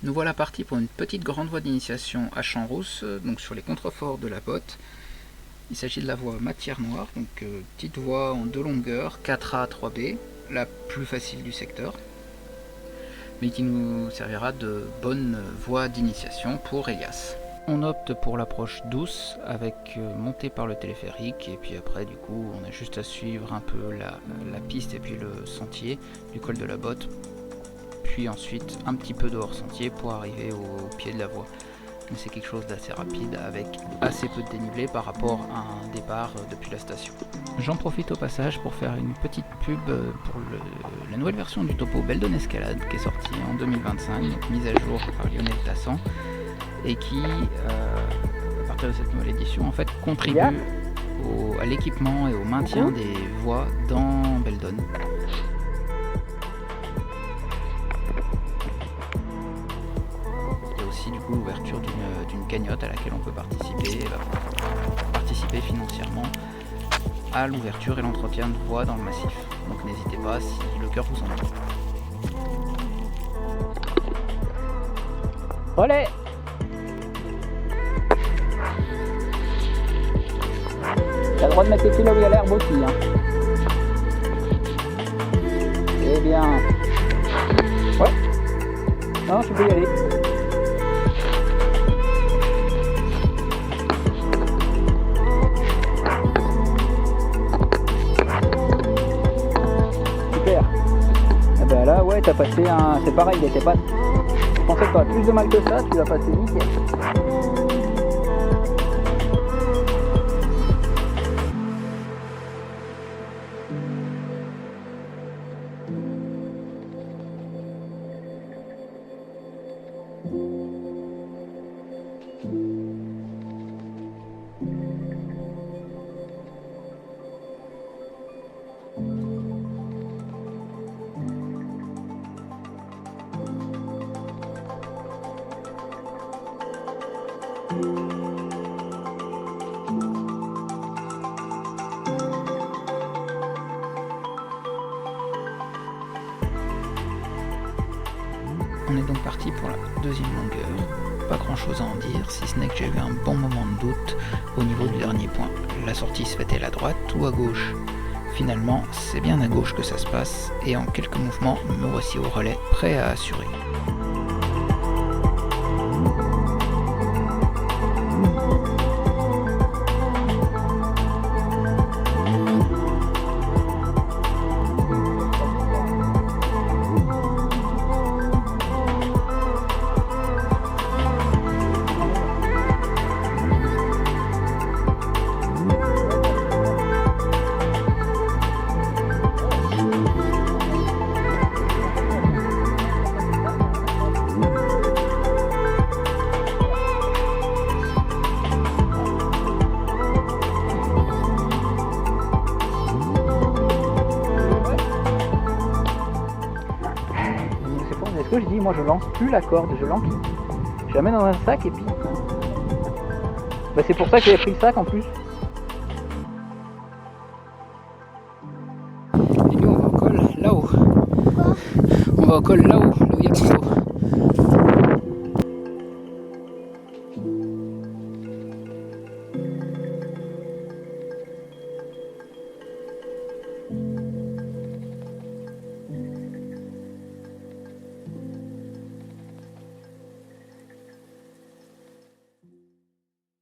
Nous voilà partis pour une petite grande voie d'initiation à Champs-Rousse, donc sur les contreforts de la botte. Il s'agit de la voie matière noire, donc petite voie en 2 longueurs, 4A, 3B, la plus facile du secteur, mais qui nous servira de bonne voie d'initiation pour Elias. On opte pour l'approche douce avec montée par le téléphérique, et puis après du coup on a juste à suivre un peu la piste et puis le sentier du col de la botte, puis ensuite un petit peu de hors-sentier pour arriver au pied de la voie. Mais c'est quelque chose d'assez rapide avec assez peu de dénivelé par rapport à un départ depuis la station. J'en profite au passage pour faire une petite pub pour la nouvelle version du topo Beldon Escalade qui est sortie en 2025, donc mise à jour par Lionel Tassan, et qui, à partir de cette nouvelle édition, en fait, contribue à l'équipement et au maintien des voies dans Beldon. Aussi du coup l'ouverture d'une cagnotte à laquelle on peut participer financièrement à l'ouverture et l'entretien de voies dans le massif. Donc n'hésitez pas si le cœur vous en dit. Relais. T'as le droit de mettre les pieds là où il y a l'herbe aussi. Hein. Eh bien. Ouais. Non, tu peux y aller. Super. Et ben là, ouais, t'as passé un. C'est pareil, il était pas. Je pensais que t'aurais plus de mal que ça, tu l'as passé nickel. On est donc parti pour la deuxième longueur. Pas grand chose à en dire, si ce n'est que j'ai eu un bon moment de doute au niveau du dernier point. La sortie se fait-elle à droite ou à gauche? Finalement, c'est bien à gauche que ça se passe, et en quelques mouvements, me voici au relais, prêt à assurer. Ce que je dis, moi je lance plus la corde, je l'empile. Je la mets dans un sac et puis. Bah, c'est pour ça que j'avais pris le sac en plus. Et nous on va au col là-haut. On va au col là-haut.